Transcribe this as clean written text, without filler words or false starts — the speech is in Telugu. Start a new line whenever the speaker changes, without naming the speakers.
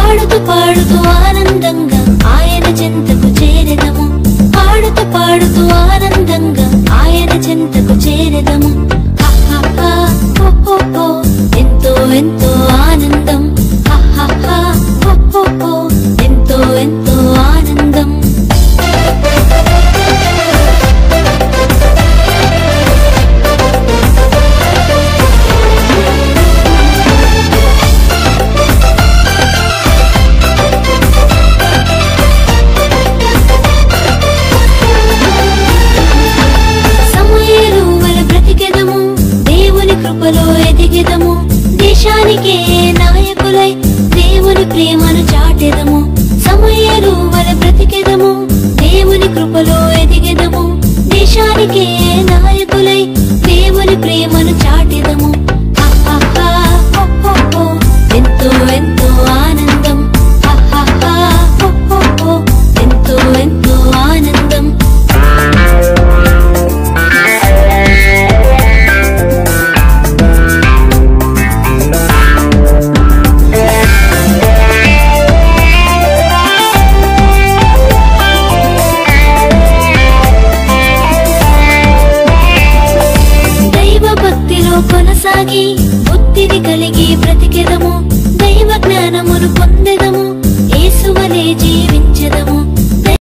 పాడుతూ పాడుతూ ఆనందంగా ఆయన చెంతకు చేరెదము. పాడుతూ పాడుతూ ఆనందంగా ఆయన చెంతకు చేరెదము. ఎంతో ఎంతో ఆనందం. ఎంతో ఎంతో ఆనందం. కృపలో ఎదిగెదము. దేశానికే నాయకులై దేవుని ప్రేమను చాటెదము. సమయాలు వల బ్రతికెదము. దేవుని కృపలో ఎదిగెదము. దేశానికే నాయకులై దేవుని ప్రేమను చాటెదము. ఎంతో ఎంతో ఆనందం. ఎంతో ఎంతో ఆనందం. కొనసాగి బుద్ధిని కలిగి బ్రతికెదము. దైవ జ్ఞానమును పొందెదము.